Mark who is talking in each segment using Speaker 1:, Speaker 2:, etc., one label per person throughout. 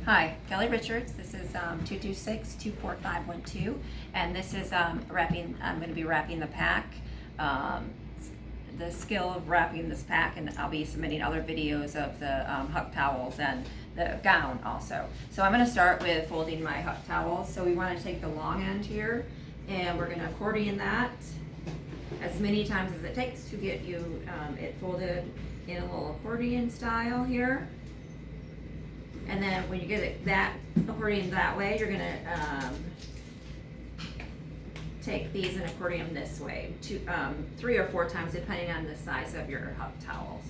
Speaker 1: Hi, KelliRichards. This is 226-24512, and this is wrapping. I'm going to be wrapping the pack. The skill of wrapping this pack, and I'll be submitting other videos of the huck towels and the gown also. So I'm going to start with folding my huck towels. So we want to take the long end here, and we're going to accordion that as many times as it takes to get you it folded in a little accordion style here. And then when you get it that accordion that way, you're gonna take these and accordion this way, 3 or 4 times depending on the size of your huck towels.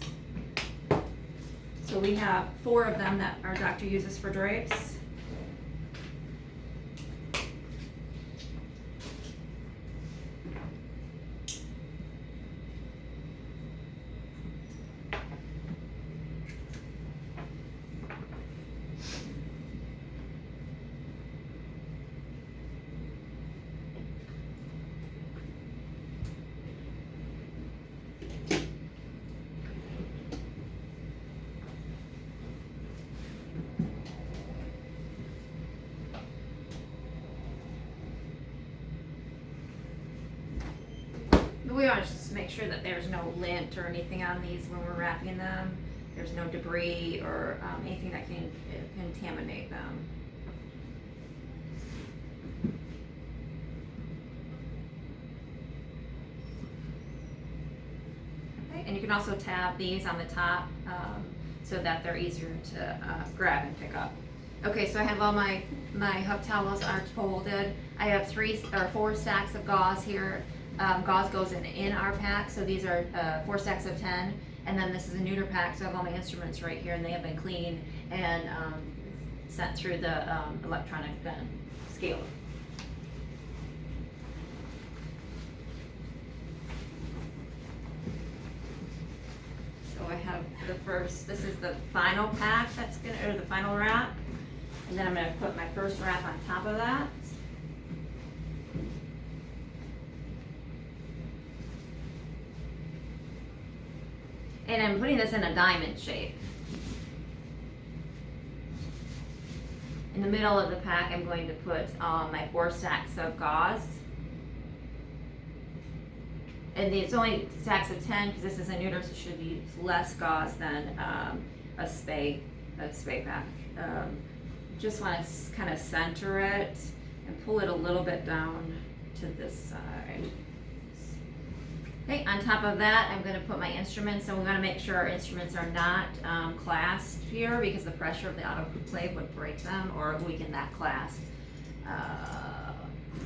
Speaker 1: So we have 4 of them that our doctor uses for drapes. We want to just make sure that there's no lint or anything on these when we're wrapping them. There's no debris or anything that can contaminate them. Okay, and you can also tab these on the top so that they're easier to grab and pick up. Okay, so I have all my huck towels are folded. I have 3 or 4 stacks of gauze here. Gauze goes in our pack, so these are 4 stacks of 10, and then this is a neuter pack, so I have all my instruments right here, and they have been cleaned and sent through the electronic scaler. So I have this is the final pack or the final wrap, and then I'm gonna put my first wrap on top of that. And I'm putting this in a diamond shape. In the middle of the pack, I'm going to put my 4 stacks of gauze. And it's only stacks of 10 because this is a neuter, so it should use less gauze than a spay pack. Just want to kind of center it and pull it a little bit down to this side. Okay, on top of that, I'm going to put my instruments, and we want to make sure our instruments are not clasped here because the pressure of the autoclave would break them or weaken that clasp.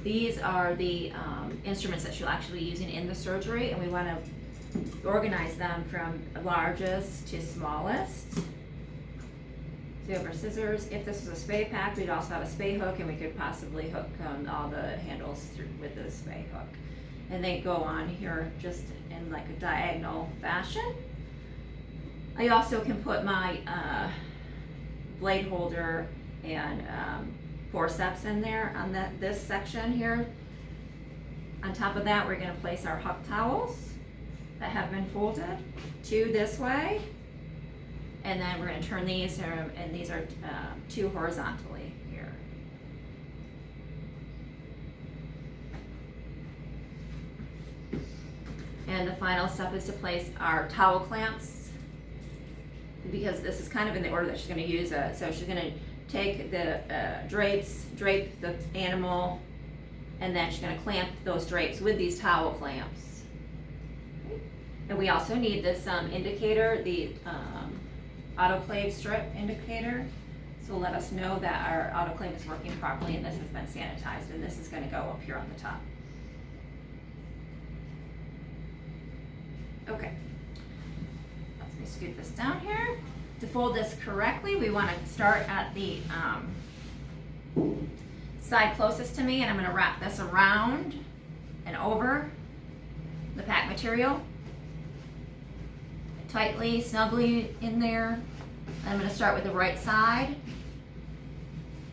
Speaker 1: These are the instruments that you'll actually be using in the surgery, and we want to organize them from largest to smallest. So we have our scissors. If this was a spay pack, we'd also have a spay hook, and we could possibly hook all the handles through with the spay hook. And they go on here just in like a diagonal fashion. I also can put my blade holder and forceps in there on this section here. On top of that, we're going to place our huck towels that have been folded 2 this way, and then we're going to turn these, and these are 2 horizontally here. And the final step is to place our towel clamps, because this is kind of in the order that she's going to use it. So she's going to take the drape the animal, and then she's going to clamp those drapes with these towel clamps. And we also need this indicator, the autoclave strip indicator. So let us know that our autoclave is working properly and this has been sanitized, and this is going to go up here on the top. Okay, let me scoot this down here. To fold this correctly, we want to start at the side closest to me, and I'm going to wrap this around and over the pack material, tightly, snugly in there. I'm going to start with the right side,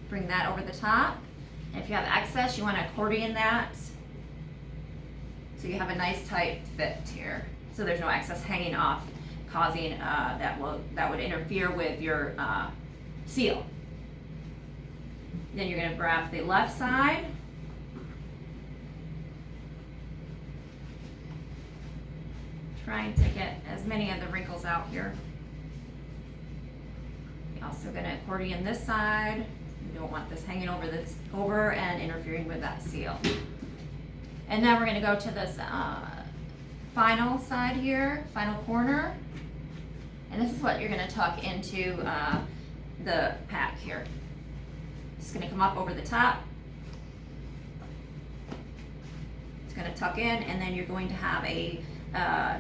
Speaker 1: bring that over the top, and if you have excess, you want to accordion that so you have a nice tight fit here, so there's no excess hanging off, causing that would interfere with your seal. Then you're gonna wrap the left side. Trying to get as many of the wrinkles out here. You're also gonna accordion this side. You don't want this hanging over and interfering with that seal. And then we're gonna go to this final side here, final corner. And this is what you're gonna tuck into the pack here. It's gonna come up over the top. It's gonna tuck in, and then you're going to have a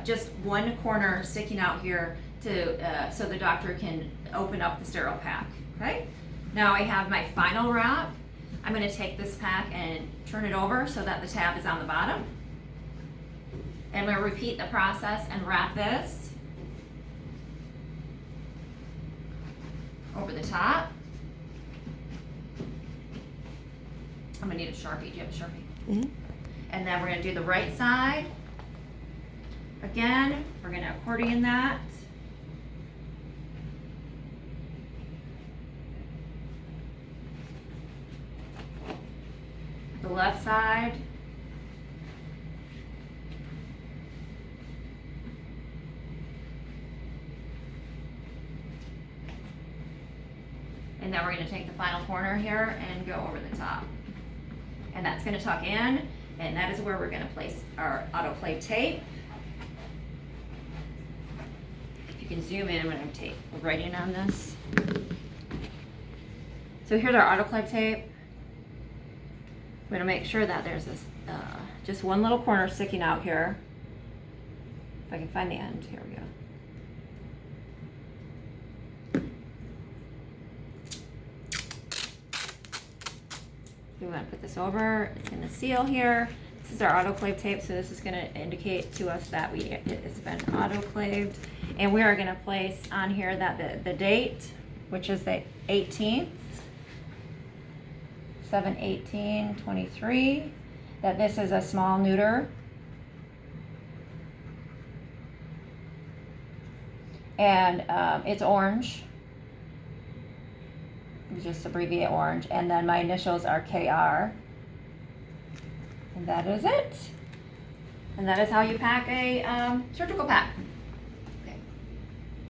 Speaker 1: just one corner sticking out here to so the doctor can open up the sterile pack. Okay. Now I have my final wrap. I'm going to take this pack and turn it over so that the tab is on the bottom. And we'll repeat the process and wrap this over the top. I'm going to need a Sharpie. Do you have a Sharpie? Mm-hmm. And then we're going to do the right side. Again, we're going to accordion that. The left side. And then we're going to take the final corner here and go over the top. And that's going to tuck in, and that is where we're going to place our autoclave tape. If you can zoom in when I'm writing on this. So here's our autoclave tape. We're going to make sure that there's this, just one little corner sticking out here. If I can find the end, here we go. We want to put this over. It's going to seal here. This is our autoclave tape, so this is going to indicate to us that it has been autoclaved. And we are going to place on here that the date, which is the 18th, 7/18/23, that this is a small neuter. And it's orange. We just abbreviate orange. And then my initials are KR. And that is it. And that is how you pack a surgical pack.